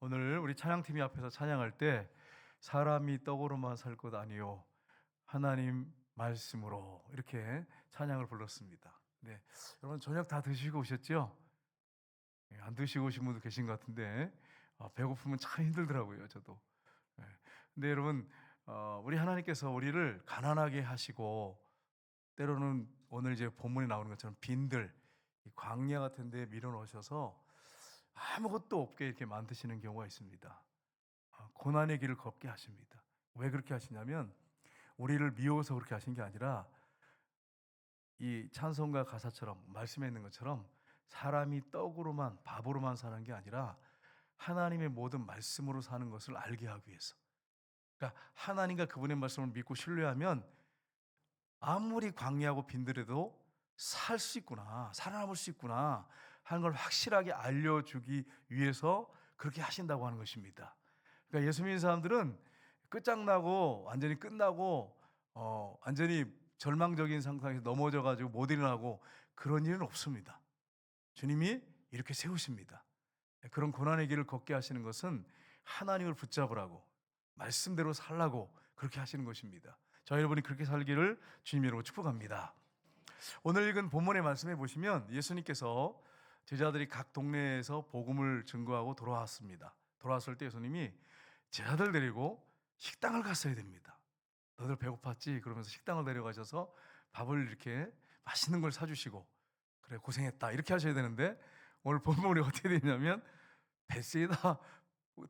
오늘 우리 찬양팀이 앞에서 찬양할 때 사람이 떡으로만 살 것 아니요 하나님 말씀으로 이렇게 찬양을 불렀습니다. 네, 여러분 저녁 다 드시고 오셨죠? 안 드시고 오신 분도 계신 것 같은데 배고프면 참 힘들더라고요, 저도. 네. 근데 여러분 우리 하나님께서 우리를 가난하게 하시고 때로는 오늘 이제 본문에 나오는 것처럼 빈들 이 광야 같은 데 밀어넣으셔서 아무것도 없게 이렇게 만드시는 경우가 있습니다. 고난의 길을 걷게 하십니다. 왜 그렇게 하시냐면 우리를 미워서 그렇게 하신 게 아니라 이 찬송가 가사처럼 말씀에 있는 것처럼 사람이 떡으로만 밥으로만 사는 게 아니라 하나님의 모든 말씀으로 사는 것을 알게 하기 위해서. 그러니까 하나님과 그분의 말씀을 믿고 신뢰하면 아무리 광야하고 빈들에도 살 수 있구나, 살아남을 수 있구나 하는 걸 확실하게 알려주기 위해서 그렇게 하신다고 하는 것입니다. 그러니까 예수 믿는 사람들은 끝장나고 완전히 끝나고 완전히 절망적인 상황에서 넘어져 가지고 못 일어나고 그런 일은 없습니다. 주님이 이렇게 세우십니다. 그런 고난의 길을 걷게 하시는 것은 하나님을 붙잡으라고 말씀대로 살라고 그렇게 하시는 것입니다. 저희 여러분이 그렇게 살기를 주님 이름으로 축복합니다. 오늘 읽은 본문의 말씀에 보시면 예수님께서 제자들이 각 동네에서 복음을 증거하고 돌아왔습니다. 돌아왔을 때 예수님이 제자들 데리고 식당을 갔어야 됩니다. 너들 배고팠지? 그러면서 식당을 데려가셔서 밥을 이렇게 맛있는 걸 사주시고 그래 고생했다 이렇게 하셔야 되는데 오늘 본문이 어떻게 되냐면 벳사이다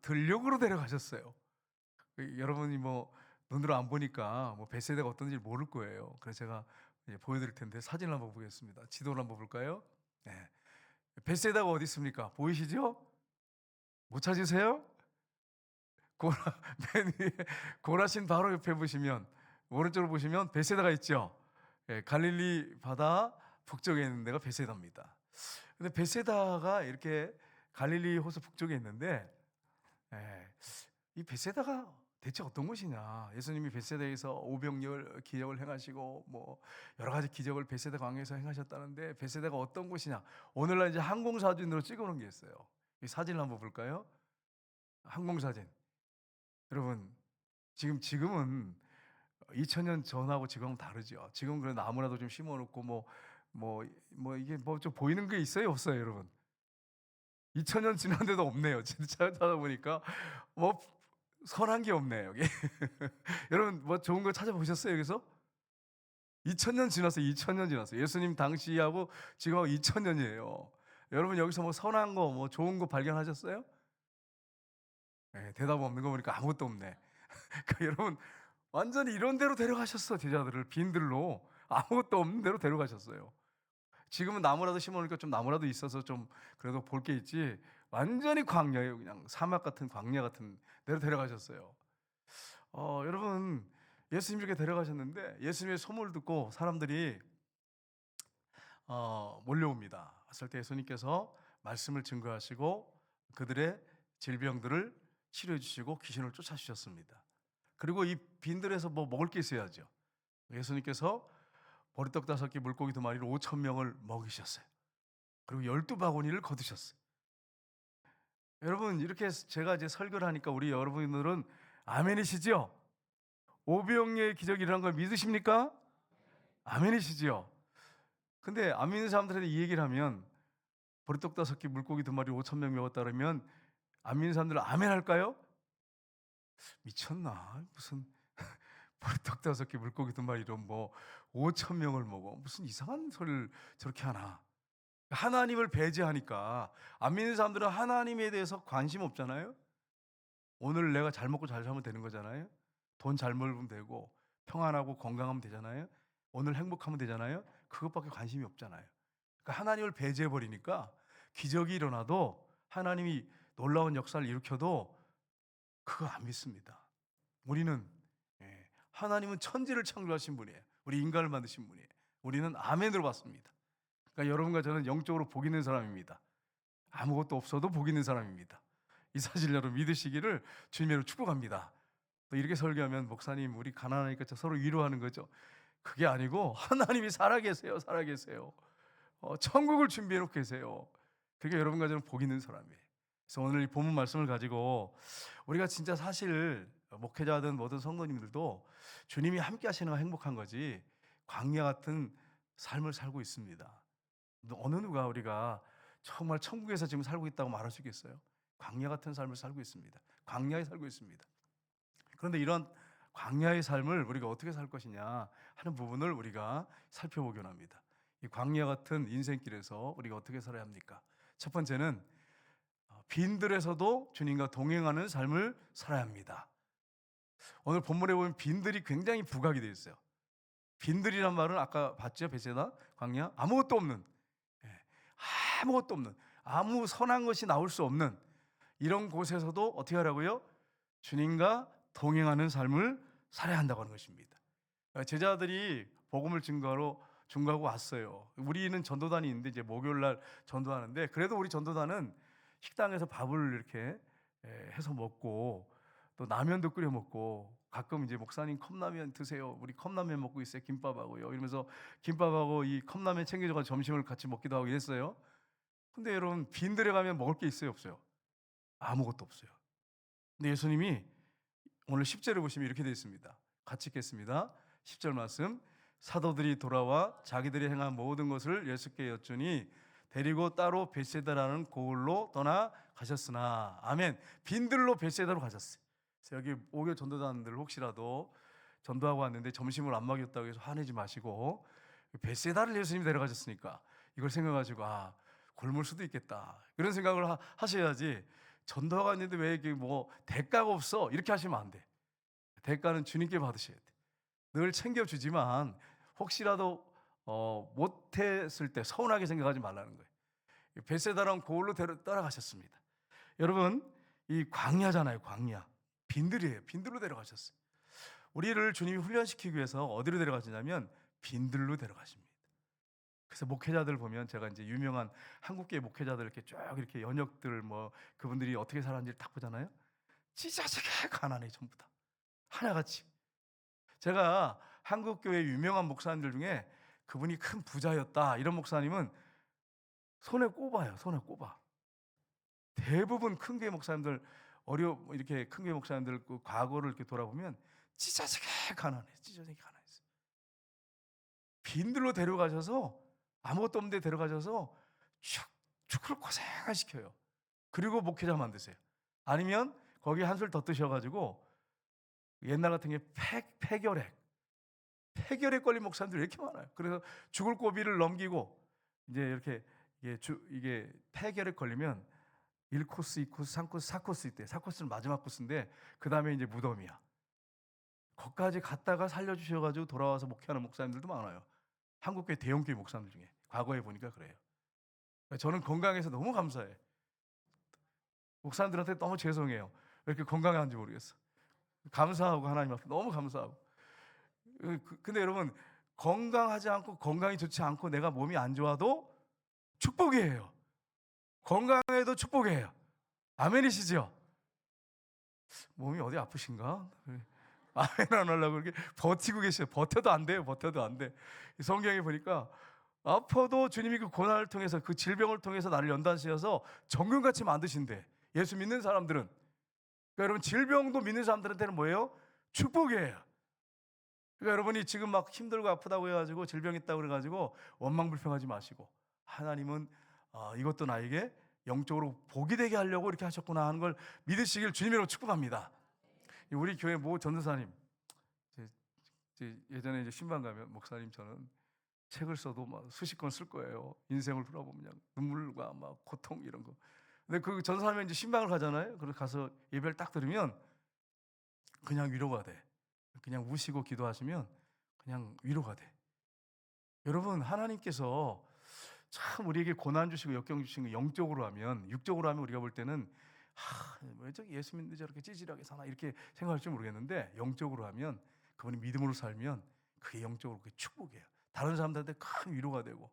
들녘으로 데려가셨어요. 여러분이 뭐 눈으로 안 보니까 뭐 벳사이다가 어떤지 모를 거예요. 그래서 제가 보여드릴 텐데 사진을 한번 보겠습니다. 지도를 한번 볼까요? 네. 벳사이다가 어디 있습니까? 보이시죠? 못 찾으세요? 고라 맨 위에 고라신 바로 옆에 보시면 오른쪽으로 보시면 벳사이다가 있죠. 예, 갈릴리 바다 북쪽에 있는 데가 벳사이다입니다. 근데 벳사이다가 이렇게 갈릴리 호수 북쪽에 있는데 이 벳사이다가 대체 어떤 곳이냐? 예수님이 벳사이다에서 오병이어 기적을 행하시고 뭐 여러 가지 기적을 벳사이다 광야에서 행하셨다는데 벳사이다가 어떤 곳이냐? 오늘날 이제 항공 사진으로 찍어놓은 게 있어요. 이 사진을 한번 볼까요? 항공 사진. 여러분 지금은 2000년 전하고 지금은 다르죠. 지금 그래 나무라도 좀 심어놓고 이게 뭐 좀 보이는 게 있어요, 없어요, 여러분? 2000년 지났는데도 없네요. 진짜 찾아보니까 뭐 선한 게 없네요, 여기. 여러분 뭐 좋은 거 찾아보셨어요, 여기서? 2000년 지났어요. 2000년 지났어요. 예수님 당시하고 지금하고 2000년이에요. 여러분 여기서 뭐 선한 거, 뭐 좋은 거 발견하셨어요? 네, 대답 없는 거 보니까 아무것도 없네. 그러니까 여러분 완전히 이런 데로 데려가셨어. 제자들을 빈들로 아무것도 없는 데로 데려가셨어요. 지금은 나무라도 심어놓으니까 좀 나무라도 있어서 좀 그래도 볼 게 있지 완전히 광야예요. 그냥 사막 같은 광야 같은 데로 데려가셨어요. 여러분 예수님 이렇게 데려가셨는데 예수님의 소문을 듣고 사람들이 몰려옵니다. 왔을 때 예수님께서 말씀을 증거하시고 그들의 질병들을 치료해 주시고 귀신을 쫓아주셨습니다. 그리고 이 빈들에서 뭐 먹을 게 있어야죠. 예수님께서 보리떡 5개 물고기 2마리로 5천 명을 먹이셨어요. 그리고 12바구니를 거두셨어요. 여러분 이렇게 제가 이제 설교를 하니까 우리 여러분들은 아멘이시죠? 오병이의 기적이 일어난 걸 믿으십니까? 아멘이시죠? 근데 안 믿는 사람들한테 이 얘기를 하면 보리떡 5개 물고기 2마리 5천 명 먹었다 그러면 안 믿는 사람들은 아멘 할까요? 미쳤나? 무슨 보리떡 5개 물고기 2마리로 뭐 5천 명을 먹어. 무슨 이상한 소리를 저렇게 하나? 하나님을 배제하니까 안 믿는 사람들은 하나님에 대해서 관심 없잖아요. 오늘 내가 잘 먹고 잘 살면 되는 거잖아요. 돈 잘 벌면 되고 평안하고 건강하면 되잖아요. 오늘 행복하면 되잖아요. 그것밖에 관심이 없잖아요. 그러니까 하나님을 배제해 버리니까 기적이 일어나도 하나님이 놀라운 역사를 일으켜도 그거 안 믿습니다. 우리는 하나님은 천지를 창조하신 분이에요. 우리 인간을 만드신 분이에요. 우리는 아멘으로 받습니다. 그러니까 여러분과 저는 영적으로 복 있는 사람입니다. 아무것도 없어도 복 있는 사람입니다. 이 사실을 여러분 믿으시기를 주님으로 축복합니다. 또 이렇게 설교하면 목사님 우리 가난하니까 서로 위로하는 거죠. 그게 아니고 하나님이 살아계세요. 살아계세요. 천국을 준비해 놓고 계세요. 그게 여러분과 저는 복 있는 사람이에요. 그래서 오늘 이 본문 말씀을 가지고 우리가 진짜 사실 목회자든 모든 성도님들도 주님이 함께 하시는 거 행복한 거지, 광야 같은 삶을 살고 있습니다. 어느 누가 우리가 정말 천국에서 지금 살고 있다고 말할 수 있겠어요? 광야 같은 삶을 살고 있습니다. 광야에 살고 있습니다. 그런데 이런 광야의 삶을 우리가 어떻게 살 것이냐 하는 부분을 우리가 살펴보기로 합니다. 이 광야 같은 인생길에서 우리가 어떻게 살아야 합니까? 첫 번째는 빈들에서도 주님과 동행하는 삶을 살아야 합니다. 오늘 본문에 보면 빈들이 굉장히 부각이 되어 있어요. 빈들이란 말은 아까 봤죠? 베세다, 광야, 아무것도 없는, 예, 아무것도 없는, 아무 선한 것이 나올 수 없는 이런 곳에서도 어떻게 하라고요? 주님과 동행하는 삶을 살아야 한다고 하는 것입니다. 제자들이 복음을 증거하고 왔어요. 우리는 전도단이 있는데 이제 목요일 날 전도하는데, 그래도 우리 전도단은 식당에서 밥을 이렇게 해서 먹고 또 라면도 끓여 먹고, 가끔 이제 목사님 컵라면 드세요, 우리 컵라면 먹고 있어요, 김밥하고요, 이러면서 김밥하고 이 컵라면 챙겨줘서 점심을 같이 먹기도 하고 이랬어요. 근데 여러분, 빈들에 가면 먹을 게 있어요, 없어요? 아무것도 없어요. 근데 예수님이 오늘 10절을 보시면 이렇게 되어 있습니다. 같이 읽겠습니다. 10절 말씀. 사도들이 돌아와 자기들이 행한 모든 것을 예수께 여쭈니 데리고 따로 벳세다라는 고을로 떠나 가셨으나. 아멘. 빈들로 벳세다로 가셨어요. 그래서 여기 오교 전도단들 혹시라도 전도하고 왔는데 점심을 안 먹였다고 해서 화내지 마시고, 벳세다를 예수님이 데려가셨으니까 이걸 생각하시고 굶을 수도 있겠다, 그런 생각을 하셔야지, 전도하고 왔는데 왜 이게 뭐 대가가 없어 이렇게 하시면 안 돼. 대가는 주님께 받으셔야 돼. 늘 챙겨주지만 혹시라도 못했을 때 서운하게 생각하지 말라는 거예요. 벳세다라는 고을로 따라가셨습니다. 여러분, 이 광야잖아요. 광야. 빈들이에요. 빈들로 데려가셨어요. 우리를 주님이 훈련시키기 위해서 어디로 데려가시냐면 빈들로 데려가십니다. 그래서 목회자들 보면, 제가 이제 유명한 한국계 목회자들 이렇게 쭉 이렇게 연역들 뭐 그분들이 어떻게 살았는지를 딱 보잖아요. 찢어지게 가난해, 전부 다 하나같이. 제가 한국 교회 유명한 목사님들 중에 그분이 큰 부자였다 이런 목사님은 손에 꼽아요. 손에 꼽아. 대부분 큰 교회 목사님들, 이렇게 큰 교회 목사님들 그 과거를 이렇게 돌아보면 찢어지게 가난해. 찢어지게 가난했어요. 빈들로 데려가셔서, 아무것도 없는데 데려가셔서 죽을 고생을 시켜요. 그리고 목회자 만드세요. 아니면 거기 한술 더 뜨셔가지고, 옛날 같은 게 폐결핵 걸린 목사님들이 왜 이렇게 많아요? 그래서 죽을 고비를 넘기고 이제 이렇게 이게 폐결핵 걸리면 1코스, 2코스, 3코스, 4코스 있대. 4코스는 마지막 코스인데 그 다음에 이제 무덤이야. 거기까지 갔다가 살려주셔가지고 돌아와서 목회하는 목사님들도 많아요. 한국교회 대형교회 목사님들 중에 과거에 보니까 그래요. 저는 건강해서 너무 감사해. 목사님들한테 너무 죄송해요. 왜 이렇게 건강한지 모르겠어. 감사하고 하나님 앞에 너무 감사하고. 근데 여러분, 건강하지 않고 건강이 좋지 않고 내가 몸이 안 좋아도 축복이에요. 건강해도 축복이에요. 아멘이시죠? 몸이 어디 아프신가? 아멘 안 하려고 이렇게 버티고 계셔요. 버텨도 안 돼요. 버텨도 안 돼. 성경에 보니까 아파도 주님이 그 고난을 통해서, 그 질병을 통해서 나를 연단시켜서 정금같이 만드신대. 예수 믿는 사람들은. 그러니까 여러분, 질병도 믿는 사람들한테는 뭐예요? 축복이에요. 그러니까 여러분이 지금 막 힘들고 아프다고 해가지고, 질병 있다고 그래가지고 원망불평하지 마시고, 하나님은 이것도 나에게 영적으로 복이 되게 하려고 이렇게 하셨구나 하는 걸 믿으시길 주님으로 축복합니다. 우리 교회 모 전도사님, 예전에 이제 신방 가면 목사님 저는 책을 써도 막 수십 권 쓸 거예요. 인생을 돌아보면 눈물과 막 고통 이런 거. 근데 그 전도사님이 이제 신방을 가잖아요. 그래서 가서 예배를 딱 들으면 그냥 위로가 돼. 그냥 우시고 기도하시면 그냥 위로가 돼. 여러분, 하나님께서 참 우리에게 고난 주시고 역경 주시는 거 영적으로 하면, 육적으로 하면 우리가 볼 때는 왜 저기 예수 믿는데 저렇게 찌질하게 사나 이렇게 생각할지 모르겠는데, 영적으로 하면, 그분이 믿음으로 살면 그게 영적으로 그게 축복이에요. 다른 사람들한테 큰 위로가 되고,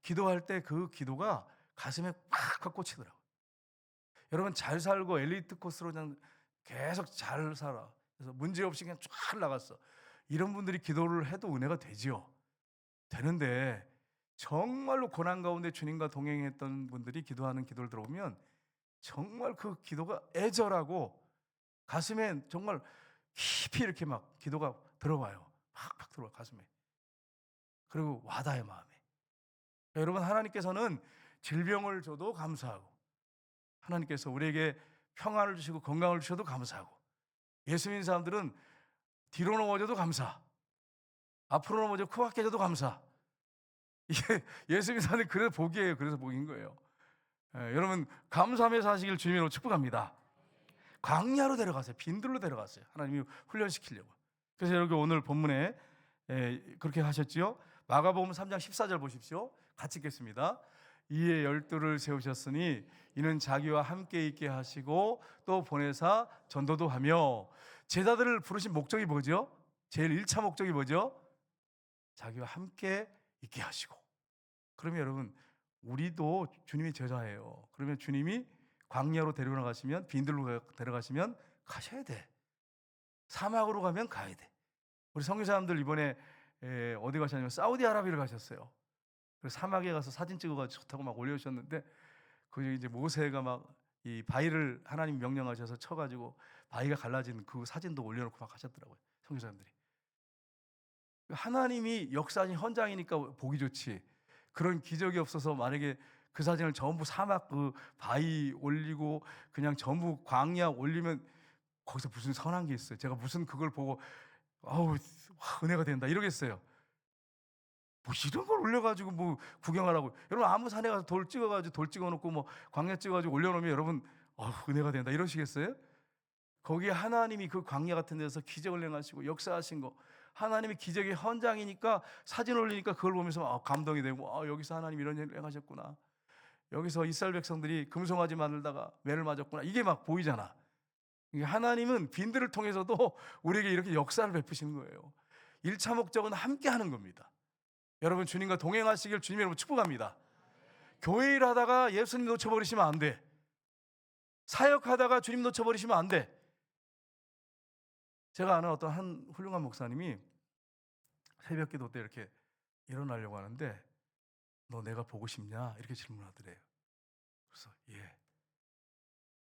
기도할 때 그 기도가 가슴에 팍 꽂히더라고요. 여러분, 잘 살고 엘리트 코스로 그냥 계속 잘 살아, 그래서 문제없이 그냥 쫙 나갔어, 이런 분들이 기도를 해도 은혜가 되지요. 되는데 정말로 고난 가운데 주님과 동행했던 분들이 기도하는 기도를 들어보면 정말 그 기도가 애절하고 가슴에 정말 깊이 이렇게 막 기도가 들어와요. 팍팍 들어와 가슴에. 그리고 와닿아요 마음에. 여러분, 하나님께서는 질병을 줘도 감사하고, 하나님께서 우리에게 평안을 주시고 건강을 주셔도 감사하고, 예수 믿는 사람들은 뒤로 넘어져도 감사, 앞으로 넘어져 코앞에 져도 감사. 이게 예수 믿는 사람들 그래서 복이에요. 그래서 복인 거예요. 여러분, 감사하며 사시길 주님으로 축복합니다. 광야로 데려가세요. 빈들로 데려갔어요. 하나님이 훈련시키려고. 그래서 여러분 오늘 본문에 그렇게 하셨지요. 마가복음 3장 14절 보십시오. 같이 읽겠습니다. 이에 12를 세우셨으니 이는 자기와 함께 있게 하시고 또 보내사 전도도 하며. 제자들을 부르신 목적이 뭐죠? 제일 1차 목적이 뭐죠? 자기와 함께 있게 하시고. 그러면 여러분, 우리도 주님의 제자예요. 그러면 주님이 광야로 데려가시면, 빈들로 데려가시면 가셔야 돼. 사막으로 가면 가야 돼. 우리 선교사님들 이번에 어디 가셨냐면 사우디아라비아를 가셨어요. 그래서 사막에 가서 사진 찍어가지고 좋다고 막 올려주셨는데, 그 이제 모세가 막 이 바위를 하나님 명령하셔서 쳐가지고 바위가 갈라진 그 사진도 올려놓고 막 하셨더라고요. 선교사님들이. 하나님이 역사하신 현장이니까 보기 좋지. 그런 기적이 없어서 만약에 그 사진을 전부 사막 그 바위 올리고 그냥 전부 광야 올리면 거기서 무슨 선한 게 있어요. 제가 무슨 그걸 보고 아우 은혜가 된다 이러겠어요. 뭐 이런 걸 올려가지고 뭐 구경하라고. 여러분, 아무 산에 가서 돌 찍어가지고 돌 찍어놓고 뭐 광야 찍어가지고 올려놓으면 여러분 은혜가 된다 이러시겠어요? 거기에 하나님이 그 광야 같은 데서 기적을 행하시고 역사하신 거, 하나님이 기적의 현장이니까 사진 올리니까 그걸 보면서 감동이 되고, 여기서 하나님 이런 일을 행하셨구나, 여기서 이스라엘 백성들이 금송아지 만들다가 매를 맞았구나, 이게 막 보이잖아. 하나님은 빈들을 통해서도 우리에게 이렇게 역사를 베푸시는 거예요. 1차 목적은 함께 하는 겁니다. 여러분, 주님과 동행하시길 주님의 이름으로 축복합니다. 교회 일 하다가 예수님 놓쳐버리시면 안 돼. 사역하다가 주님 놓쳐버리시면 안 돼. 제가 아는 어떤 한 훌륭한 목사님이 새벽 기도 때 이렇게 일어나려고 하는데, 너 내가 보고 싶냐? 이렇게 질문하더래요. 그래서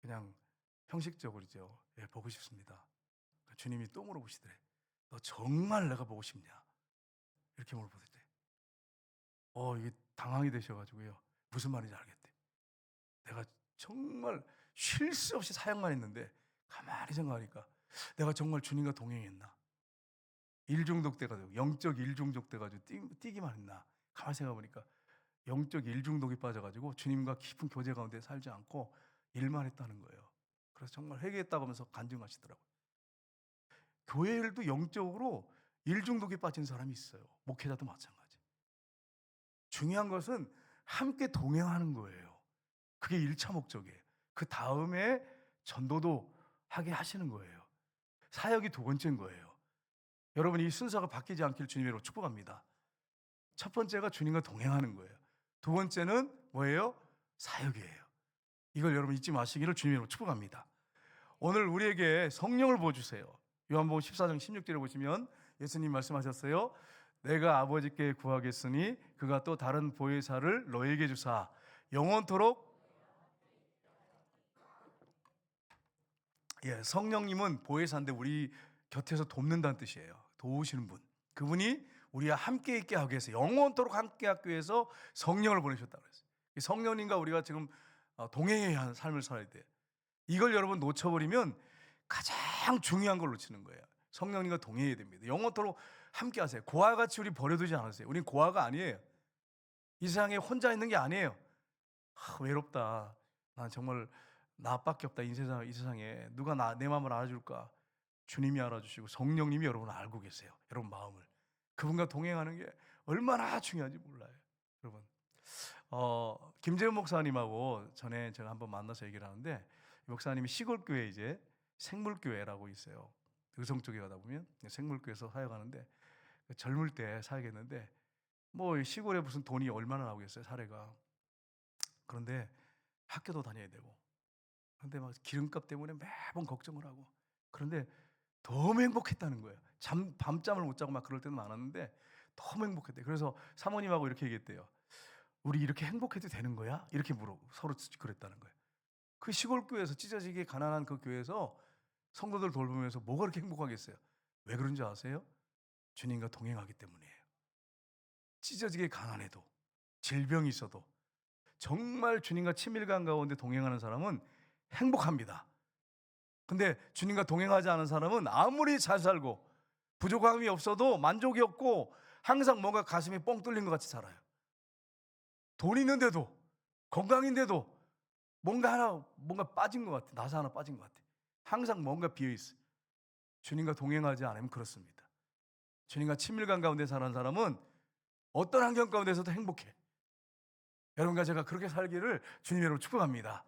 그냥 형식적으로죠. 보고 싶습니다. 주님이 또 물어보시더래. 너 정말 내가 보고 싶냐? 이렇게 물어보더래. 이게 당황이 되셔가지고요. 무슨 말인지 알겠대. 내가 정말 쉴 새 없이 사역만 했는데 가만히 생각하니까 내가 정말 주님과 동행했나? 일중독 돼가지고, 영적 일중독 돼가지고 뛰기만 했나? 가만히 생각해보니까 영적 일중독이 빠져가지고 주님과 깊은 교제 가운데 살지 않고 일만 했다는 거예요. 그래서 정말 회개했다고 하면서 간증하시더라고요. 교회 일도 영적으로 일중독에 빠진 사람이 있어요. 목회자도 마찬가지. 중요한 것은 함께 동행하는 거예요. 그게 1차 목적이에요. 그 다음에 전도도 하게 하시는 거예요. 사역이 두 번째인 거예요. 여러분, 이 순서가 바뀌지 않길 주님으로 축복합니다. 첫 번째가 주님과 동행하는 거예요. 두 번째는 뭐예요? 사역이에요. 이걸 여러분 잊지 마시기를 주님으로 축복합니다. 오늘 우리에게 성령을 부어주세요. 요한복음 14장 16절에 보시면 예수님 말씀하셨어요. 내가 아버지께 구하겠으니 그가 또 다른 보혜사를 너에게 주사 영원토록. 성령님은 보혜사인데 우리 곁에서 돕는다는 뜻이에요. 도우시는 분. 그분이 우리와 함께 있게 하기 위해서, 영원토록 함께 하기 위해서 성령을 보내셨다고 했어요. 성령님과 우리가 지금 동행해야 하는 삶을 살아야 돼요. 이걸 여러분 놓쳐버리면 가장 중요한 걸 놓치는 거예요. 성령님과 동행해야 됩니다. 영원토록 함께 하세요. 고아와 같이 우리 버려두지 않으세요. 우린 고아가 아니에요. 이 세상에 혼자 있는 게 아니에요. 외롭다. 난 정말 나밖에 없다. 이 세상에 누가 내 마음을 알아줄까? 주님이 알아주시고 성령님이 여러분을 알고 계세요. 여러분 마음을. 그분과 동행하는 게 얼마나 중요한지 몰라요. 여러분, 김재훈 목사님하고 전에 제가 한번 만나서 얘기를 하는데, 목사님이 시골교회 이제 생물교회라고 있어요. 의성 쪽에 가다 보면 생물교회에서 사역하는데, 젊을 때 사역했는데 뭐 시골에 무슨 돈이 얼마나 나오겠어요, 사례가. 그런데 학교도 다녀야 되고, 그런데 막 기름값 때문에 매번 걱정을 하고, 그런데 너무 행복했다는 거예요. 밤잠을 못 자고 막 그럴 때도 많았는데 너무 행복했대요. 그래서 사모님하고 이렇게 얘기했대요. 우리 이렇게 행복해도 되는 거야? 이렇게 서로 그랬다는 거예요. 그 시골 교회에서, 찢어지게 가난한 그 교회에서 성도들 돌보면서 뭐가 그렇게 행복하겠어요? 왜 그런지 아세요? 주님과 동행하기 때문이에요. 찢어지게 가난해도, 질병이 있어도 정말 주님과 친밀감 가운데 동행하는 사람은 행복합니다. 근데 주님과 동행하지 않은 사람은 아무리 잘 살고 부족함이 없어도 만족이 없고 항상 뭔가 가슴이 뻥 뚫린 것 같이 살아요. 돈 있는데도, 건강인데도 뭔가 빠진 것 같아. 나사 하나 빠진 것 같아. 항상 뭔가 비어 있어. 주님과 동행하지 않으면 그렇습니다. 주님과 친밀감 가운데 사는 사람은 어떤 환경 가운데서도 행복해. 여러분과 제가 그렇게 살기를 주님의 이름으로 축복합니다.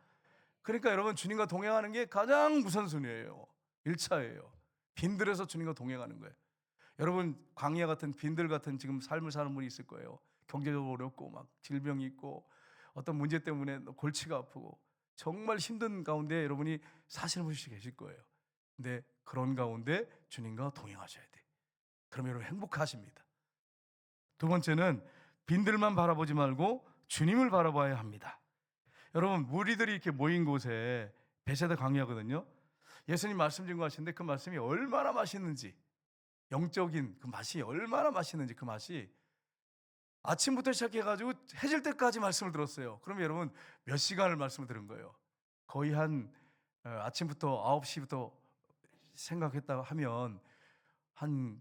그러니까 여러분, 주님과 동행하는 게 가장 우선순위예요. 1차예요. 빈들에서 주님과 동행하는 거예요. 여러분, 광야 같은 빈들 같은 지금 삶을 사는 분이 있을 거예요. 경제적으로 어렵고 막 질병이 있고 어떤 문제 때문에 골치가 아프고 정말 힘든 가운데 여러분이 사시는 분이 계실 거예요. 근데 그런 가운데 주님과 동행하셔야 돼. 그럼 여러분 행복하십니다. 두 번째는 빈들만 바라보지 말고 주님을 바라봐야 합니다. 여러분, 무리들이 이렇게 모인 곳에, 베세다 광야거든요. 예수님 말씀 증거하시는데 그 말씀이 얼마나 맛있는지, 영적인 그 맛이 얼마나 맛있는지, 그 맛이 아침부터 시작해가지고 해질 때까지 말씀을 들었어요. 그러면 여러분 몇 시간을 말씀을 들은 거예요? 거의 한 아침부터 9시부터 생각했다 하면 한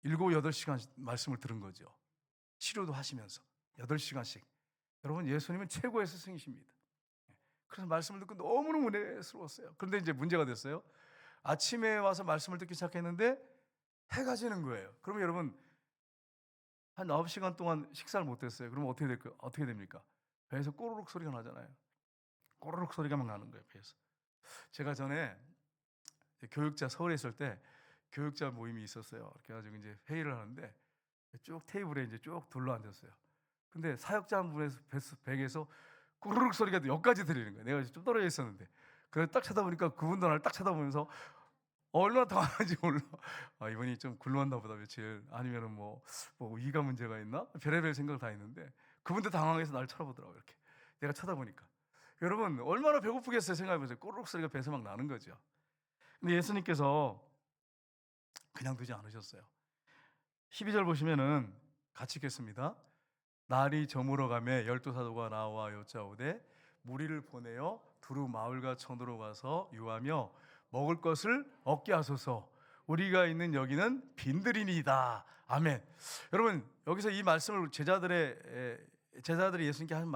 7, 8시간 말씀을 들은 거죠. 치료도 하시면서 8시간씩. 여러분, 예수님은 최고의 스승이십니다. 그래서 말씀을 듣고 너무너무 은혜스러웠어요. 그런데 이제 문제가 됐어요. 아침에 와서 말씀을 듣기 시작했는데 해가 지는 거예요. 그러면 여러분 한 9시간 동안 식사를 못 했어요. 그러면 어떻게 됩니까? 배에서 꼬르륵 소리가 나잖아요. 꼬르륵 소리가 막 나는 거예요, 배에서. 제가 전에 교육자, 서울에 있을 때 교육자 모임이 있었어요. 그래 가지고 이제 회의를 하는데 쭉 테이블에 이제 쭉 둘러 앉았어요. 근데 사역자 한 분에서 댁에서 꾸르륵 소리가 여기까지 들리는 거예요. 내가 좀 떨어져 있었는데. 그래서 딱 쳐다보니까 그분도 나를 딱 쳐다보면서 얼마나 당황한지 몰라. 아, 이분이 좀 굶었나 보다, 며칠. 아니면은 뭐 위가 문제가 있나? 별의별 생각을 다 했는데 그분도 당황해서 나를 쳐다보더라고요. 이렇게. 내가 쳐다보니까. 여러분, 얼마나 배고프겠어요, 생각해보세요. 꼬르륵 소리가 배에서 막 나는 거죠. 근데 예수님께서 그냥 두지 않으셨어요. 12절 보시면은 같이 읽겠습니다. 날이 저물어 가매 12사도가 나와 여짜오되 무리를 보내어 두루 마을과 촌으로 가서 유하며 먹을 것을 얻게 하소서. 우리가 있는 여기는 빈들이니이다. 아멘. 여러분, 여기서 이 말씀을 제자들이 예수님께 한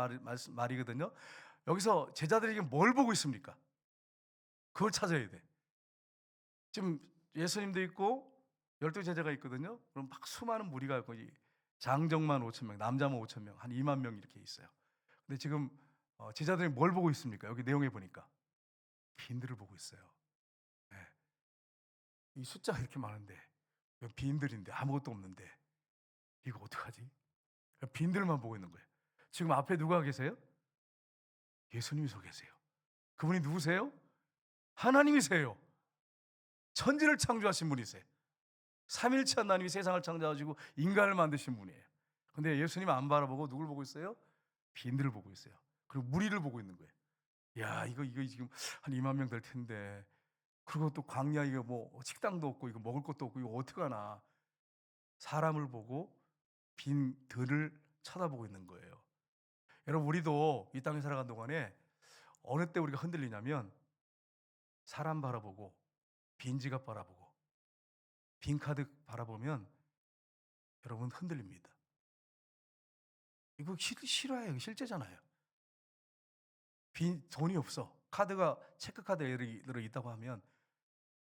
말이거든요. 여기서 제자들이 뭘 보고 있습니까? 그걸 찾아야 돼. 지금 예수님도 있고 12제자가 있거든요. 그럼 막 수많은 무리가 거기, 장정만 5,000명, 남자만 5,000명, 한 2만 명 이렇게 있어요. 근데 지금 제자들이 뭘 보고 있습니까? 여기 내용에 보니까 빈들을 보고 있어요. 네. 이 숫자가 이렇게 많은데 빈들인데 아무것도 없는데 이거 어떡하지? 빈들만 보고 있는 거예요. 지금 앞에 누가 계세요? 예수님이 서 계세요. 그분이 누구세요? 하나님이세요. 천지를 창조하신 분이세요. 삼일체 하나님이 세상을 창조하시고 인간을 만드신 분이에요. 근데 예수님은 안 바라보고 누굴 보고 있어요? 빈들을 보고 있어요. 그리고 무리를 보고 있는 거예요. 야, 이거 지금 한 2만 명 될 텐데. 그리고 또 광야, 이거 뭐 식당도 없고 이거 먹을 것도 없고 이거 어떡하나. 사람을 보고 빈들을 쳐다보고 있는 거예요. 여러분, 우리도 이 땅에 살아간 동안에 어느 때 우리가 흔들리냐면 사람 바라보고 빈 지갑 바라보고 빈 카드 바라보면 여러분 흔들립니다. 이거 실화예요. 실제잖아요. 돈이 없어. 카드가 체크카드 예를 들어 있다고 하면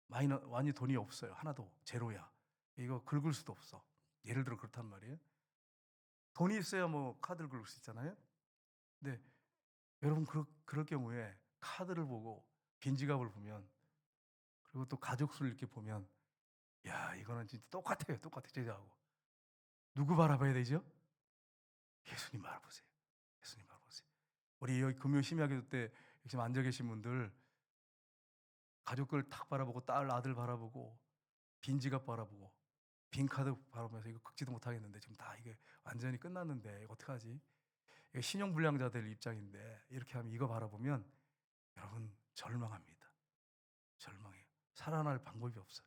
완전히 돈이 없어요. 하나도 제로야. 이거 긁을 수도 없어. 예를 들어 그렇단 말이에요. 돈이 있어야 뭐 카드를 긁을 수 있잖아요. 근데 여러분, 그럴 경우에 카드를 보고 빈 지갑을 보면, 그리고 또 가족 수를 이렇게 보면, 야, 이거는 진짜 똑같아요. 똑같아, 제자하고. 누구 바라봐야 되죠? 예수님 바라보세요. 예수님 바라보세요. 우리 여기 금요 심야기도 때 지금 앉아 계신 분들, 가족들 딱 바라보고 딸, 아들 바라보고 빈 지갑 바라보고 빈 카드 바라보면서 이거 긁지도 못하겠는데 지금 다 이게 완전히 끝났는데 이거 어떡하지? 이거 신용불량자들 입장인데 이렇게 하면 이거 바라보면 여러분 절망합니다. 절망해요. 살아날 방법이 없어요.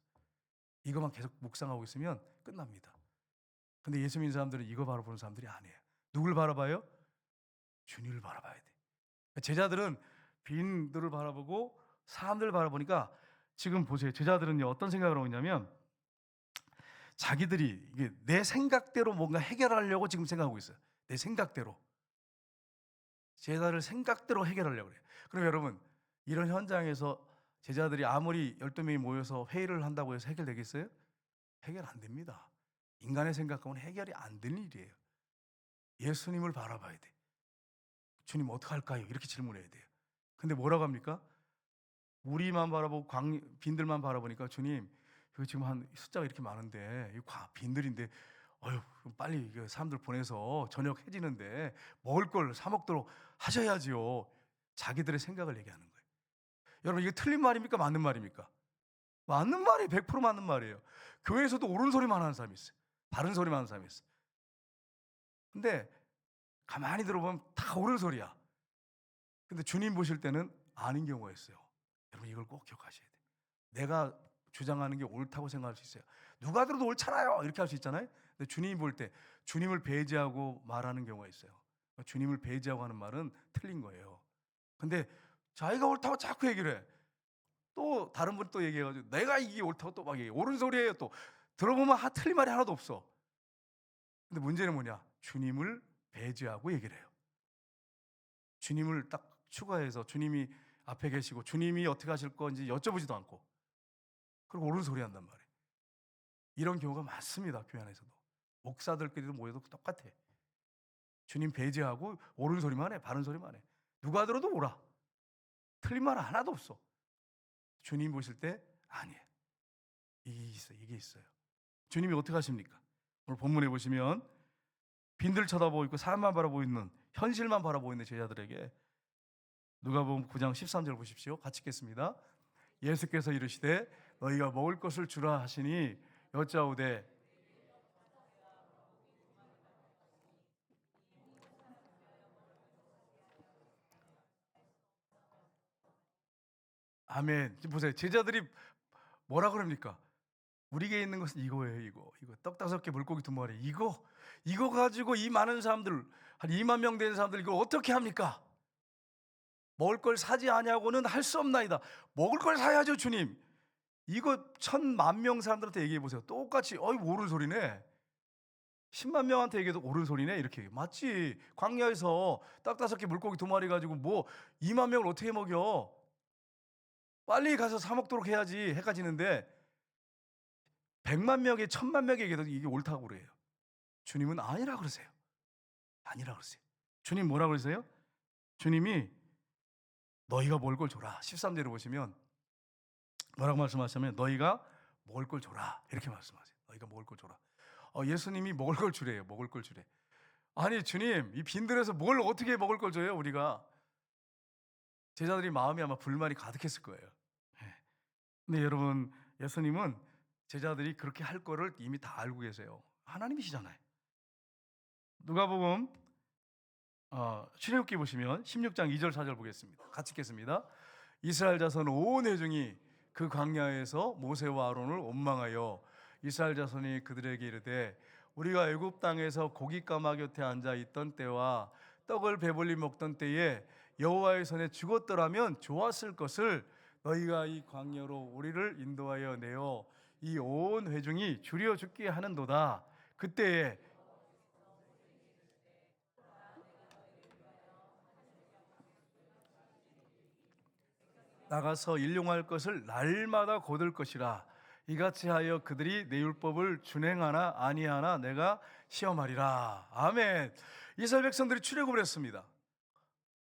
이것만 계속 묵상하고 있으면 끝납니다. 근데 예수 믿는 사람들은 이거 바라보는 사람들이 아니에요. 누굴 바라봐요? 주님을 바라봐야 돼. 제자들은 빈들을 바라보고 사람들을 바라보니까 지금 보세요. 제자들은요 어떤 생각을 하고 있냐면 자기들이 이게 내 생각대로 뭔가 해결하려고 지금 생각하고 있어요. 내 생각대로. 제자들 생각대로 해결하려고 그래요. 그럼 여러분 이런 현장에서 제자들이 아무리 12명이 모여서 회의를 한다고 해서 해결되겠어요? 해결 안 됩니다. 인간의 생각하고는 해결이 안 되는 일이에요. 예수님을 바라봐야 돼. 주님 어떡할까요? 이렇게 질문해야 돼요. 근데 뭐라고 합니까? 우리만 바라보고 빈들만 바라보니까 주님 이거 지금 한 숫자가 이렇게 많은데 이거 빈들인데 어휴 빨리 사람들 보내서 저녁 해지는데 먹을 걸 사 먹도록 하셔야지요. 자기들의 생각을 얘기하는 거예요. 여러분 이게 틀린 말입니까? 맞는 말입니까? 맞는 말이 100% 맞는 말이에요. 교회에서도 옳은 소리만 하는 사람이 있어요. 바른 소리만 하는 사람이 있어요. 근데 가만히 들어보면 다 옳은 소리야. 근데 주님 보실 때는 아닌 경우가 있어요. 여러분 이걸 꼭 기억하셔야 돼요. 내가 주장하는 게 옳다고 생각할 수 있어요. 누가 들어도 옳잖아요 이렇게 할 수 있잖아요. 근데 주님이 볼 때 주님을 배제하고 말하는 경우가 있어요. 주님을 배제하고 하는 말은 틀린 거예요. 근데 자기가 옳다고 자꾸 얘기를 해. 또 다른 분이 또 얘기해가지고 내가 이게 옳다고 또 막 얘기해. 옳은 소리예요. 또 들어보면 틀린 말이 하나도 없어. 근데 문제는 뭐냐? 주님을 배제하고 얘기를 해요. 주님을 딱 추가해서 주님이 앞에 계시고 주님이 어떻게 하실 건지 여쭤보지도 않고 그리고 옳은 소리 한단 말이에요. 이런 경우가 많습니다. 교회 안에서도. 목사들끼리도 모여도 똑같아. 주님 배제하고 옳은 소리만 해. 바른 소리만 해. 누가 들어도 옳아. 틀린 말 하나도 없어. 주님 보실 때 아니에요. 이게 있어요. 주님이 어떻게 하십니까? 오늘 본문에 보시면 빈들 쳐다보고 있고 사람만 바라보고 있는 현실만 바라보고 있는 제자들에게 누가복음 9장 13절 보십시오. 같이 읽겠습니다. 예수께서 이르시되 너희가 먹을 것을 주라 하시니 여짜오되 아멘. 지금 보세요. 제자들이 뭐라 그럽니까? 우리에게 있는 것은 이거예요. 이거 떡 5개 물고기 2마리 이거 가지고 이 많은 사람들 한 2만 명 되는 사람들 이걸 어떻게 합니까? 먹을 걸 사지 아니하고는 할 수 없나이다. 먹을 걸 사야죠 주님. 이거 1,000만 명 사람들한테 얘기해 보세요. 똑같이 옳은 소리네. 10만 명한테 얘기해도 옳은 소리네. 이렇게 맞지. 광야에서 떡 5개 물고기 2마리 가지고 뭐 2만 명을 어떻게 먹여. 빨리 가서 사 먹도록 해야지. 해가 지는데 100만 명에 1,000만 명에게 얘기해도 이게 옳다고 그래요. 주님은 아니라 그러세요. 아니라 그러세요. 주님 뭐라 그러세요? 주님이 너희가 먹을 걸 줘라. 13절에 보시면 뭐라고 말씀하시냐면 너희가 먹을 걸 줘라. 이렇게 말씀하세요. 너희가 먹을 걸 줘라. 예수님이 먹을 걸 주래요. 먹을 걸 주래. 아니 주님 이 빈들에서 뭘 어떻게 먹을 걸 줘요 우리가. 제자들이 마음이 아마 불만이 가득했을 거예요. 예. 근데 여러분 예수님은 제자들이 그렇게 할 거를 이미 다 알고 계세요. 하나님이시잖아요. 누가복음 출애굽기 보시면 16장 2절 4절 보겠습니다. 같이 읽겠습니다. 이스라엘 자손 온 회중이 그 광야에서 모세와 아론을 원망하여 이스라엘 자손이 그들에게 이르되 우리가 애굽 땅에서 고깃가마 곁에 앉아 있던 때와 떡을 배불리 먹던 때에 여호와의 손에 죽었더라면 좋았을 것을 너희가 이 광야로 우리를 인도하여 내어 이 온 회중이 줄여 죽게 하는도다. 그때에 나가서 일용할 것을 날마다 거둘 것이라. 이같이 하여 그들이 내 율법을 준행하나 아니하나 내가 시험하리라. 아멘. 이스라엘 백성들이 출애굽을 했습니다.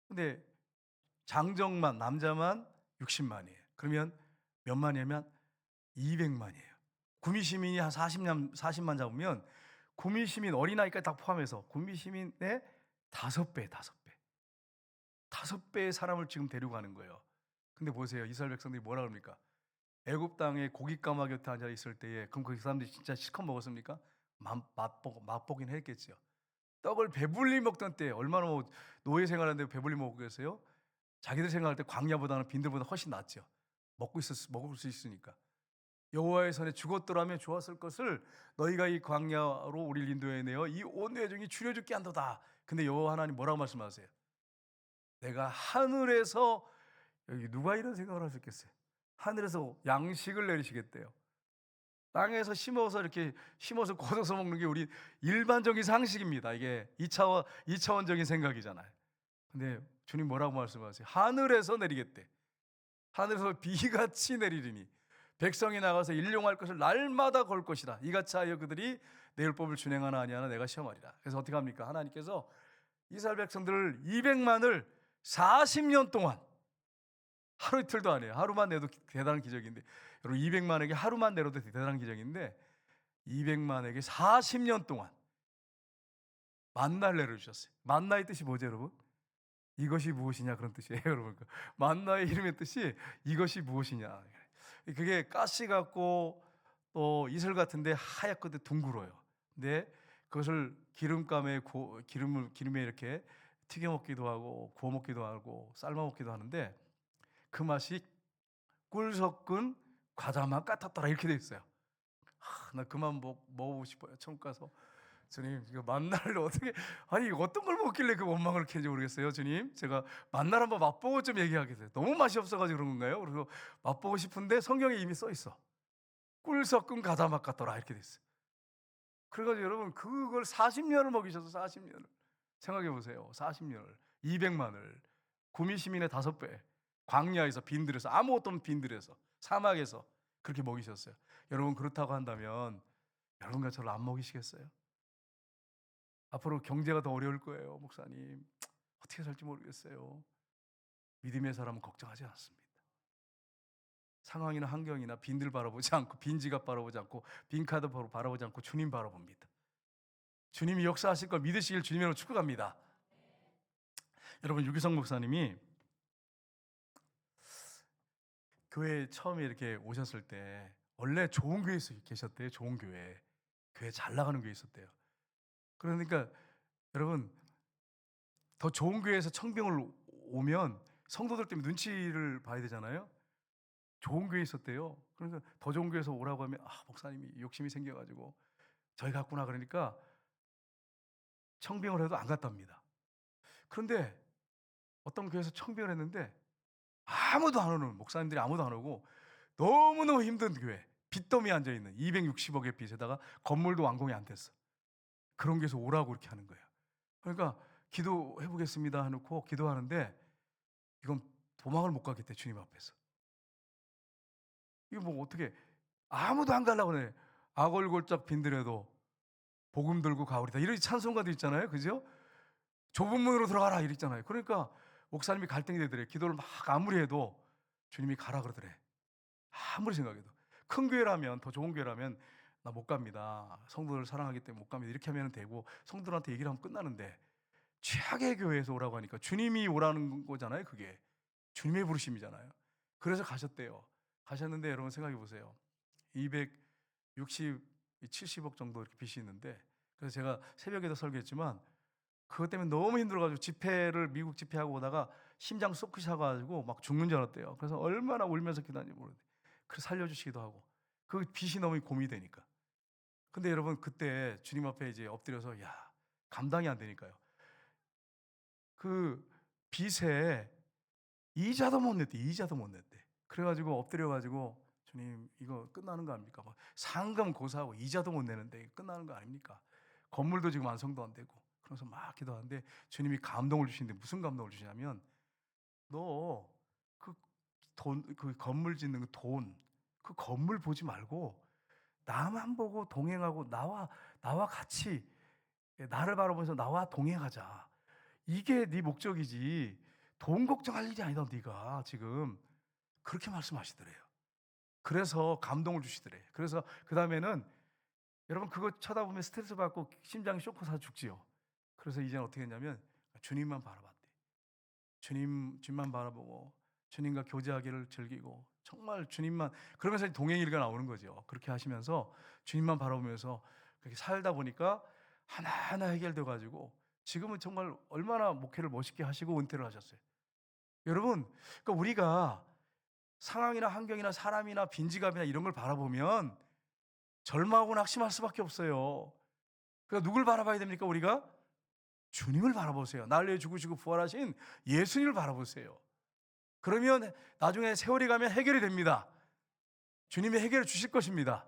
근데 장정만 남자만 60만이에요. 그러면 몇 만이냐면 200만이에요. 구미 시민이 한 40만 잡으면 구미 시민 어린아이까지 다 포함해서 구미 시민의 5배, 5배. 5배의 사람을 지금 데려가는 거예요. 근데 보세요. 이스라엘 백성들이 뭐라 그럽니까? 애굽 땅에 고깃가마 곁에 앉아 있을 때에 그럼 그 사람들이 진짜 실컷 먹었습니까? 맛보긴 했겠죠. 떡을 배불리 먹던 때 얼마나 노예 생활하는데 배불리 먹겠어요? 자기들 생각할 때 광야보다는 빈들보다 훨씬 낫죠. 먹을 수 있으니까. 여호와의 손에 죽었더라면 좋았을 것을 너희가 이 광야로 우리를 인도해내어 이 온 회중이 줄여 죽게 한도다. 근데 여호와 하나님 뭐라고 말씀하세요? 내가 하늘에서, 여기 누가 이런 생각을 하셨겠어요? 하늘에서 양식을 내리시겠대요. 땅에서 심어서 이렇게 심어서 거둬서 먹는 게 우리 일반적인 상식입니다. 이게 2차원적인 생각이잖아요. 근데 주님 뭐라고 말씀하세요? 하늘에서 내리겠대. 하늘에서 비같이 내리리니 백성이 나가서 일용할 것을 날마다 걸 것이다. 이같이 하여 그들이 내 율법을 준행하나 아니하나 내가 시험하리라. 그래서 어떻게 합니까? 하나님께서 이스라엘 백성들을 200만을 40년 동안, 하루 이틀도 아니에요. 하루만 내도 대단한 기적인데, 여러분 200만에게 하루만 내려도 대단한 기적인데 200만에게 40년 동안 만나를 내려주셨어요. 만나의 뜻이 뭐죠, 여러분? 이것이 무엇이냐, 그런 뜻이에요, 여러분. 만나의 이름의 뜻이 이것이 무엇이냐. 그게 가시 같고 또 이슬 같은데 하얗거든, 둥글어요. 근데 그것을 기름에 이렇게 튀겨 먹기도 하고 구워 먹기도 하고 삶아 먹기도 하는데 그 맛이 꿀 섞은 과자 맛 같았더라, 이렇게 돼 있어요. 나 그만 먹어보고 싶어요. 천국 가서 주님, 이거 만나를 어떻게, 아니 어떤 걸 먹길래 그 원망을 이렇게 했는지 모르겠어요. 주님, 제가 만나를 한번 맛보고 좀 얘기하겠어요. 너무 맛이 없어가지고 그런 건가요? 그래서 맛보고 싶은데 성경에 이미 써 있어. 꿀 섞은 과자 맛 같더라, 이렇게 돼 있어요. 그래가지고 여러분 그걸 40년을 먹이셔서 40년을 생각해 보세요. 40년을 200만을 구미 시민의 5배, 광야에서 빈들에서, 아무것도 없는 빈들에서, 사막에서 그렇게 먹이셨어요. 여러분 그렇다고 한다면 여러분과 저를 안 먹이시겠어요? 앞으로 경제가 더 어려울 거예요. 목사님, 어떻게 살지 모르겠어요. 믿음의 사람은 걱정하지 않습니다. 상황이나 환경이나 빈들 바라보지 않고, 빈 지갑 바라보지 않고, 빈 카드 바라보지 않고 주님 바라봅니다. 주님이 역사하실 걸 믿으시길 주님으로 축복합니다. 여러분, 유기성 목사님이 교회에 처음에 이렇게 오셨을 때 원래 좋은 교회에서 계셨대요. 좋은 교회 잘 나가는 교회에 있었대요. 그러니까 여러분, 더 좋은 교회에서 청빙을 오면 성도들 때문에 눈치를 봐야 되잖아요. 좋은 교회에 있었대요. 그러니까 더 좋은 교회에서 오라고 하면 목사님이 욕심이 생겨가지고 저희 갔구나, 그러니까 청빙을 해도 안 갔답니다. 그런데 어떤 교회에서 청빙을 했는데 아무도 안 오는, 목사님들이 아무도 안 오고 너무너무 힘든 교회, 빚더미에 앉아있는 260억의 빚에다가 건물도 완공이 안 됐어. 그런 교회에서 오라고 이렇게 하는 거예요. 그러니까 기도해보겠습니다 해놓고 기도하는데 이건 도망을 못 가겠대, 주님 앞에서. 이거 뭐 어떻게, 아무도 안 가려고 그래. 아골골짝 빈들에도 복음 들고 가오리다, 이런 찬송가도 있잖아요, 그죠? 좁은 문으로 들어가라 이랬잖아요. 그러니까 목사님이 갈등이 되더래. 기도를 막 아무리 해도 주님이 가라 그러더래. 아무리 생각해도. 큰 교회라면, 더 좋은 교회라면 나 못 갑니다, 성도들을 사랑하기 때문에 못 갑니다, 이렇게 하면 되고 성도들한테 얘기를 하면 끝나는데, 최악의 교회에서 오라고 하니까 주님이 오라는 거잖아요. 그게 주님의 부르심이잖아요. 그래서 가셨대요. 가셨는데 여러분 생각해 보세요. 260, 70억 정도 이렇게 빚이 있는데, 그래서 제가 새벽에도 설교했지만 그것 때문에 너무 힘들어가지고 미국 집회하고 오다가 심장 쏘크셔가지고 막 죽는 줄 알았대요. 그래서 얼마나 울면서 기도하는지 모르는데, 그래서 살려주시기도 하고, 그 빚이 너무 고민이 되니까. 근데 여러분 그때 주님 앞에 이제 엎드려서 감당이 안 되니까요. 그 빚에 이자도 못 냈대. 그래가지고 엎드려가지고, 주님 이거 끝나는 거 아닙니까? 막 상금 고사하고 이자도 못 내는데 끝나는 거 아닙니까? 건물도 지금 완성도 안 되고. 그래서 막 기도하는데 주님이 감동을 주시는데, 무슨 감동을 주시냐면, 너 그 건물 짓는 그 건물 보지 말고 나만 보고 동행하고 나와 같이, 나를 바라보면서 나와 동행하자. 이게 네 목적이지 돈 걱정할 일이 아니다, 네가 지금. 그렇게 말씀하시더래요. 그래서 감동을 주시더래. 그래서 그 다음에는 여러분 그거 쳐다보면 스트레스 받고 심장이 쇼크 사 죽지요. 그래서 이제는 어떻게 했냐면 주님만 바라봤대. 주님만 바라보고 주님과 교제하기를 즐기고, 정말 주님만, 그러면서 동행일가 나오는 거죠. 그렇게 하시면서 주님만 바라보면서 그렇게 살다 보니까 하나하나 해결돼 가지고 지금은 정말 얼마나 목회를 멋있게 하시고 은퇴를 하셨어요. 여러분, 그러니까 우리가 상황이나 환경이나 사람이나 빈지갑이나 이런 걸 바라보면 절망하고 낙심할 수밖에 없어요. 그러니까 누굴 바라봐야 됩니까? 우리가 주님을 바라보세요. 날 위해 죽으시고 부활하신 예수님을 바라보세요. 그러면 나중에 세월이 가면 해결이 됩니다. 주님이 해결해 주실 것입니다.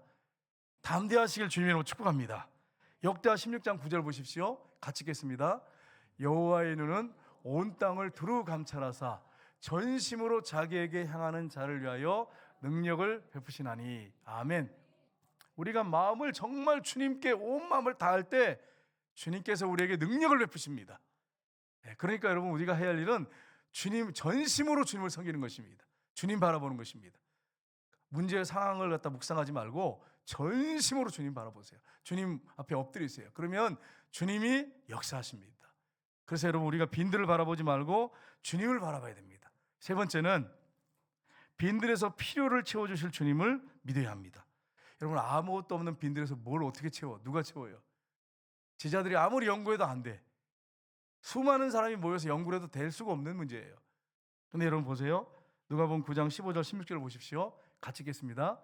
담대하시길 주님으로 축복합니다. 역대하 16장 9절 보십시오. 같이 읽겠습니다. 여호와의 눈은 온 땅을 두루 감찰하사 전심으로 자기에게 향하는 자를 위하여 능력을 베푸시나니. 아멘. 우리가 마음을 정말 주님께 온 마음을 다할 때 주님께서 우리에게 능력을 베푸십니다. 그러니까 여러분, 우리가 해야 할 일은 주님, 전심으로 주님을 섬기는 것입니다. 주님 바라보는 것입니다. 문제의 상황을 갖다 묵상하지 말고 전심으로 주님 바라보세요. 주님 앞에 엎드리세요. 그러면 주님이 역사하십니다. 그래서 여러분, 우리가 빈들을 바라보지 말고 주님을 바라봐야 됩니다. 세 번째는 빈들에서 필요를 채워주실 주님을 믿어야 합니다. 여러분, 아무것도 없는 빈들에서 뭘 어떻게 채워? 누가 채워요? 제자들이 아무리 연구해도 안 돼. 수많은 사람이 모여서 연구를 해도 될 수가 없는 문제예요. 그런데 여러분 보세요. 누가복음 9장 15절 16절을 보십시오. 같이 읽겠습니다.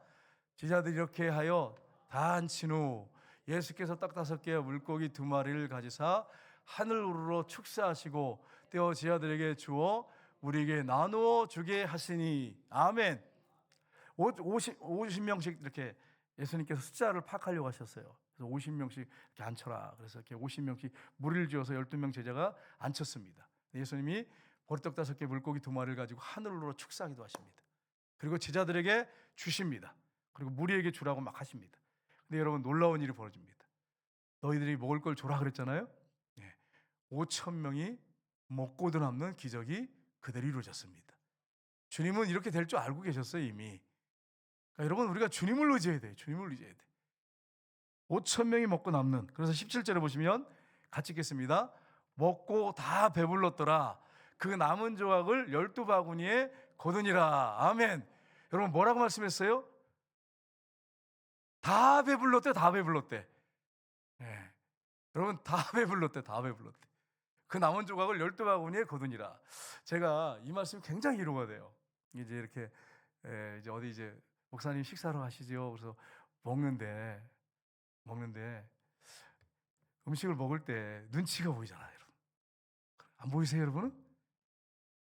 제자들이 이렇게 하여 다 앉힌 후 예수께서 떡 5개와 물고기 2마리를 가지사 하늘 우러러 축사하시고 떼어 제자들에게 주어 우리에게 나누어 주게 하시니. 아멘. 50명씩 이렇게 예수님께서 숫자를 파악하려고 하셨어요. 그래서 50명씩 이렇게 앉혀라. 그래서 이렇게 50명씩 무리를 지어서 12명 제자가 앉혔습니다. 예수님이 보리떡 5개 물고기 2마리를 가지고 하늘로 축사하기도 하십니다. 그리고 제자들에게 주십니다. 그리고 무리에게 주라고 막 하십니다. 근데 여러분, 놀라운 일이 벌어집니다. 너희들이 먹을 걸 줘라 그랬잖아요. 5,000명이 먹고도 남는 기적이 그대로 이루어졌습니다. 주님은 이렇게 될 줄 알고 계셨어요, 이미. 그러니까 여러분, 우리가 주님을 의지해야 돼요. 주님을 의지해야 돼요. 5,000명이 먹고 남는. 그래서 17절에 보시면 같이 읽겠습니다. 먹고 다 배불렀더라. 그 남은 조각을 12바구니에 거두니라. 아멘. 여러분, 뭐라고 말씀했어요? 다 배불렀대. 다 배불렀대. 네. 여러분, 다 배불렀대. 다 배불렀대. 그 남은 조각을 12바구니에 거두니라. 제가 이 말씀이 굉장히 위로가 돼요. 이제 이렇게 이제 어디 이제 목사님 식사로 하시죠. 그래서 먹는데 음식을 먹을 때 눈치가 보이잖아요, 여러분. 안 보이세요, 여러분은?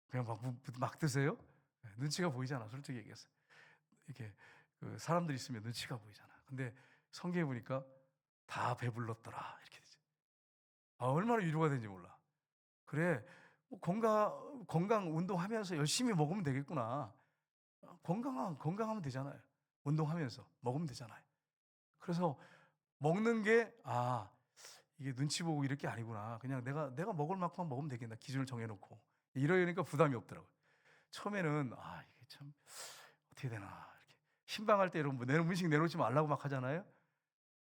그냥 막 드세요? 눈치가 보이잖아, 솔직히 얘기해서. 이렇게 그 사람들 있으면 눈치가 보이잖아. 근데 성경에 보니까 다 배불렀더라 이렇게 되죠. 얼마나 위로가 되는지 몰라. 그래, 뭐 건강 운동하면서 열심히 먹으면 되겠구나. 건강하면 되잖아요. 운동하면서 먹으면 되잖아요. 그래서 먹는 게 이게 눈치 보고 이럴 게 아니구나. 그냥 내가 먹을 만큼만 먹으면 되겠다. 기준을 정해놓고 이러니까 부담이 없더라고요. 처음에는 이게 참 어떻게 되나 이렇게 신방할 때 여러분, 내 음식 내놓지 말라고 막 하잖아요.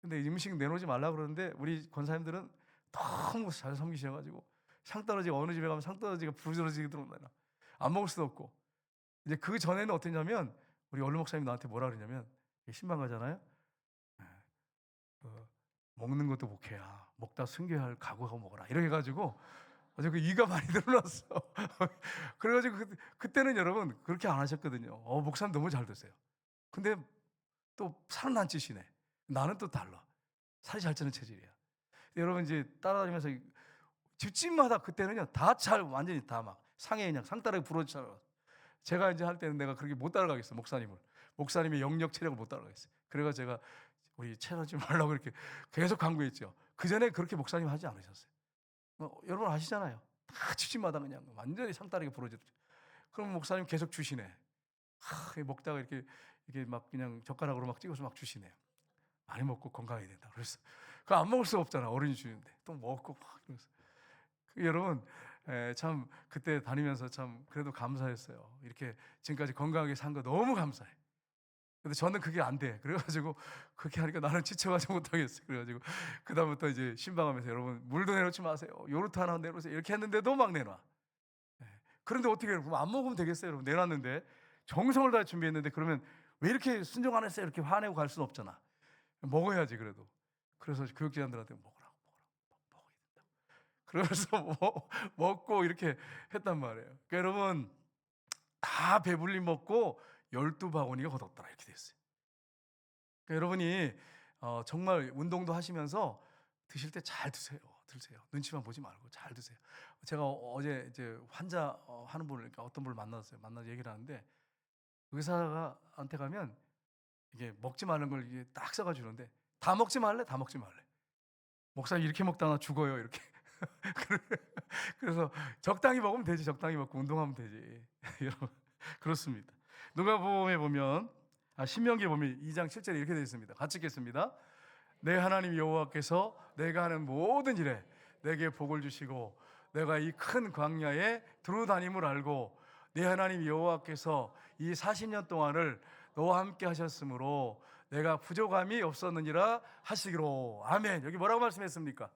근데 이 음식 내놓지 말라고 그러는데 우리 권사님들은 너무 잘 섬기셔가지고 상 떨어지고 어느 집에 가면 상 떨어지고 부스러지게 들어온다. 안 먹을 수도 없고. 이제 그 전에는 어땠냐면 우리 얼른 목사님 나한테 뭐라 그러냐면, 신방 가잖아요. 먹는 것도 목회야. 먹다 승계할 야 각오하고 먹어라. 이렇게 해가지고 아주 그 이가 많이 늘어났어. 그래가지고 그때는 여러분 그렇게 안 하셨거든요. 목사님 너무 잘 드세요. 근데 또 살은 안 찌시네. 나는 또 달라. 살이 잘 찌는 체질이야. 여러분 이제 따라다니면서 집집마다 그때는요 다 잘 완전히 다 막 상에 그냥 상따라게 부러지잖아요. 제가 이제 할 때는 내가 그렇게 못 따라가겠어. 목사님의 영역 체력을 못 따라가겠어요. 그래가 제가 우리 체하지 말라고 이렇게 계속 강구했죠. 그 전에 그렇게 목사님 하지 않으셨어요. 여러분 아시잖아요. 다 집집마다 그냥 완전히 상따라게 부러졌죠. 그럼 목사님 계속 주시네. 먹다가 이렇게 막 그냥 젓가락으로 막 찍어서 막 주시네요. 많이 먹고 건강해야 된다. 그래서 그거 안 먹을 수 없잖아. 어른이 주는데 또 먹고 막 이러면서. 여러분 참 그때 다니면서 참 그래도 감사했어요. 이렇게 지금까지 건강하게 산 거 너무 감사해. 근데 저는 그게 안 돼. 그래가지고 그렇게 하니까 나는 지쳐가지고 못하겠어요. 그래가지고 그다음부터 이제 신방하면서 여러분 물도 내놓지 마세요. 요르트 하나 내놓으세요. 이렇게 했는데도 막 내놔. 그런데 어떻게 해요? 그럼 안 먹으면 되겠어요, 여러분. 내놨는데 정성을 다해 준비했는데 그러면 왜 이렇게 순종 안 했어요? 이렇게 화내고 갈 수는 없잖아. 먹어야지 그래도. 그래서 교육자들한테 먹어야 된다. 그래서 먹고 이렇게 했단 말이에요. 그러니까 여러분 다 배불리 먹고 12바구니가 걷었더라 이렇게 됐어요. 그러니까 여러분이 정말 운동도 하시면서 드실 때 잘 드세요. 드세요. 눈치만 보지 말고 잘 드세요. 제가 어제 이제 환자 하는 분을 그러니까 어떤 분을 만났어요. 만나서 얘기를 하는데 의사한테 가면 이게 먹지 말는 걸 이게 딱 써가 주는데 다 먹지 말래? 다 먹지 말래. 목사님 이렇게 먹다가 죽어요. 이렇게. 그래서 적당히 먹으면 되지. 적당히 먹고 운동하면 되지. 여러분 그렇습니다. 누가복음에 보면 신명기에 보면 2장 7절에 이렇게 되어 있습니다. 같이 읽겠습니다. 내 하나님 여호와께서 내가 하는 모든 일에 내게 복을 주시고 내가 이 큰 광야에 두루 다님을 알고 내 하나님 여호와께서 이 40년 동안을 너와 함께 하셨으므로 내가 부족함이 없었느니라 하시기로. 아멘. 여기 뭐라고 말씀했습니까?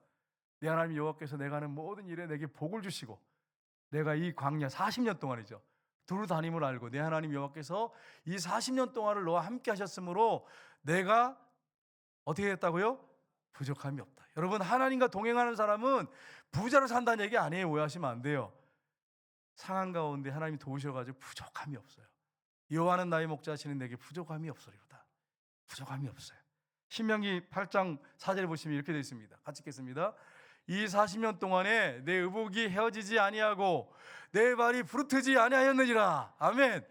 내 하나님 여호와께서 내가 하는 모든 일에 내게 복을 주시고 내가 이 광야 40년 동안이죠. 두루 다님을 알고 내 하나님 여호와께서 이 40년 동안을 너와 함께 하셨으므로 내가 어떻게 했다고요? 부족함이 없다. 여러분 하나님과 동행하는 사람은 부자로 산다는 얘기 아니에요. 오해하시면 안 돼요. 상한 가운데 하나님이 도우셔가지고 부족함이 없어요. 여호와는 나의 목자 하시는 내게 부족함이 없으리로다. 부족함이 없어요. 신명기 8장 4절에 보시면 이렇게 되어 있습니다. 같이 읽겠습니다. 이 40년 동안에 내 의복이 헤어지지 아니하고 내 발이 부르트지 아니하였느니라. 아멘.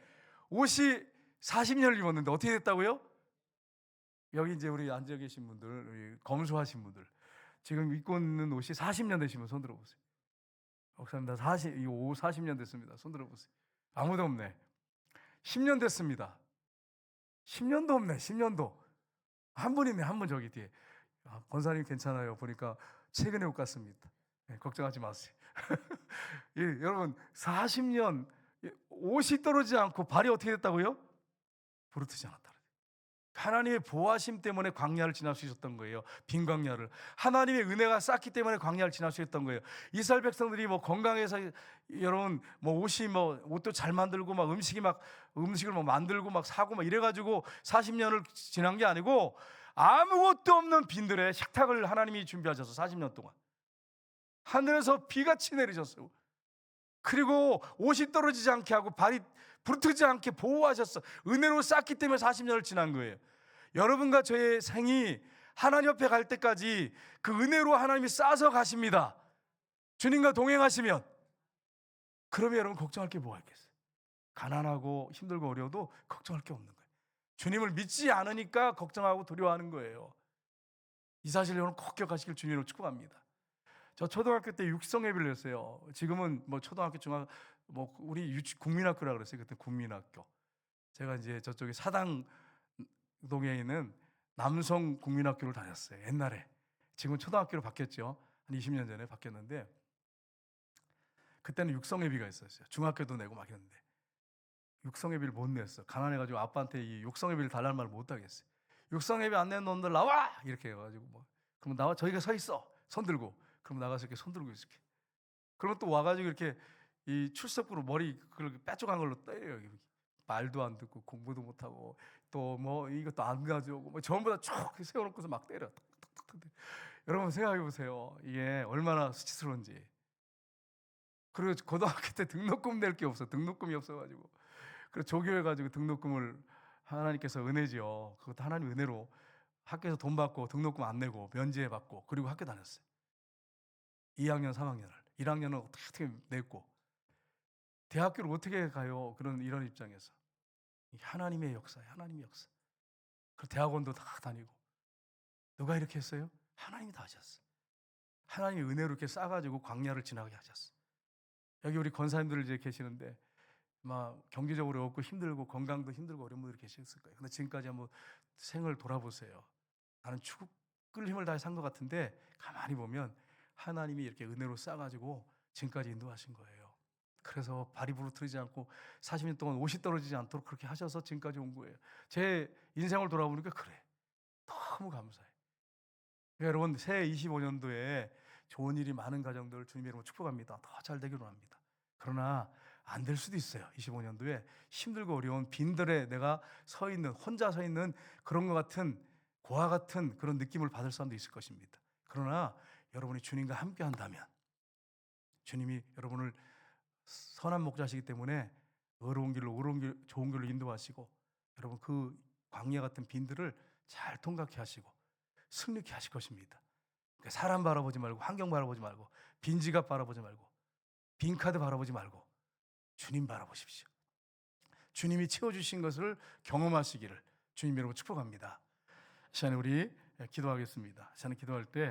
옷이 40년을 입었는데 어떻게 됐다고요? 여기 이제 우리 앉아 계신 분들, 검소하신 분들, 지금 입고 있는 옷이 40년 되시면 손 들어보세요. 목사님 나 40년 됐습니다. 손 들어보세요. 아무도 없네. 10년 됐습니다. 10년도 없네. 10년도. 한 분 있네. 한 분 저기 뒤에. 권사님 괜찮아요. 보니까 최근에 옷 같습니다. 네, 걱정하지 마세요. 예, 여러분 40년 옷이 떨어지지 않고 발이 어떻게 됐다고요? 부르트지 않았다. 하나님의 보호하심 때문에 광야를 지날 수 있었던 거예요. 빈 광야를. 하나님의 은혜가 쌓기 때문에 광야를 지날 수 있었던 거예요. 이스라엘 백성들이 뭐 건강해서 여러분 뭐 옷이 뭐 옷도 잘 만들고 막 음식을 막 만들고 막 사고 막 이래가지고 40년을 지난 게 아니고 아무것도 없는 빈들에 식탁을 하나님이 준비하셔서 40년 동안 하늘에서 비같이 내리셨어요. 그리고 옷이 떨어지지 않게 하고 발이 부르트지 않게 보호하셨어. 은혜로 쌓기 때문에 40년을 지난 거예요. 여러분과 저의 생이 하나님 옆에 갈 때까지 그 은혜로 하나님이 쌓아서 가십니다. 주님과 동행하시면. 그러면 여러분 걱정할 게 뭐가 있겠어요? 가난하고 힘들고 어려워도 걱정할 게 없는 거예요. 주님을 믿지 않으니까 걱정하고 두려워하는 거예요. 이 사실을 여러분 꼭 기억하시길 주님으로 축복합니다. 저 초등학교 때 육성 예배를 했어요. 지금은 뭐 초등학교 중학 뭐 우리 국민학교라 그랬어요. 그때 국민학교. 제가 이제 저쪽에 사당동에 있는 남성 국민학교를 다녔어요. 옛날에. 지금 초등학교로 바뀌었죠. 한 20년 전에 바뀌었는데 그때는 육성 예배가 있었어요. 중학교도 내고 막 했는데 육성 예배를 못 냈어. 가난해가지고 아빠한테 이 육성 예배를 달라는 말을 못 하겠어요. 육성 예배 안 낸 놈들 나와 이렇게 해가지고 뭐 그러면 나와 저희가 서 있어 손 들고. 그럼 나가서 이렇게 손 들고 있을게. 그러면 또 와가지고 이렇게 이 출석부로 머리 그걸 빼쪽한 걸로 때려요. 말도 안 듣고 공부도 못하고 또 뭐 이것도 안 가져오고 뭐 전부 다 쭉 세워놓고서 막 때려. 탁탁탁탁. 여러분 생각해 보세요. 이게 얼마나 수치스러운지. 그리고 고등학교 때 등록금 낼 게 없어. 등록금이 없어가지고. 그래서 조교해가지고 등록금을 하나님께서 은혜지요. 그것도 하나님 은혜로 학교에서 돈 받고 등록금 안 내고 면제 받고 그리고 학교 다녔어요. 2학년, 3학년을. 1학년은 어떻게 냈고 대학교를 어떻게 가요? 이런 입장에서 하나님의 역사예요. 하나님의 역사. 그 대학원도 다 다니고 누가 이렇게 했어요? 하나님이 다 하셨어. 하나님의 은혜로 이렇게 싸가지고 광야를 지나게 하셨어. 여기 우리 권사님들 이제 계시는데 막 경제적으로 어렵고 힘들고 건강도 힘들고 어려운 분들이 계셨을 거예요. 근데 지금까지 한번 생을 돌아보세요. 나는 죽을 힘을 다해 산 것 같은데 가만히 보면 하나님이 이렇게 은혜로 싸가지고 지금까지 인도하신 거예요. 그래서 발이 부르트리지 않고 40년 동안 옷이 떨어지지 않도록 그렇게 하셔서 지금까지 온 거예요. 제 인생을 돌아보니까 그래. 너무 감사해. 여러분 새해 25년도에 좋은 일이 많은 가정들 주님의 이름으로 축복합니다. 더 잘 되기로 합니다. 그러나 안 될 수도 있어요. 25년도에 힘들고 어려운 빈들에 내가 혼자 서 있는 그런 것 같은 고아 같은 그런 느낌을 받을 사람도 있을 것입니다. 그러나 여러분이 주님과 함께 한다면 주님이 여러분을 선한 목자시기 때문에 어려운 길로 좋은 길로 인도하시고 여러분 그 광야 같은 빈들을 잘 통과케 하시고 승리케 하실 것입니다. 그러니까 사람 바라보지 말고 환경 바라보지 말고 빈지갑 바라보지 말고 빈카드 바라보지 말고 주님 바라보십시오. 주님이 채워주신 것을 경험하시기를 주님 여러분 축복합니다. 시간에 우리 기도하겠습니다. 시간에 기도할 때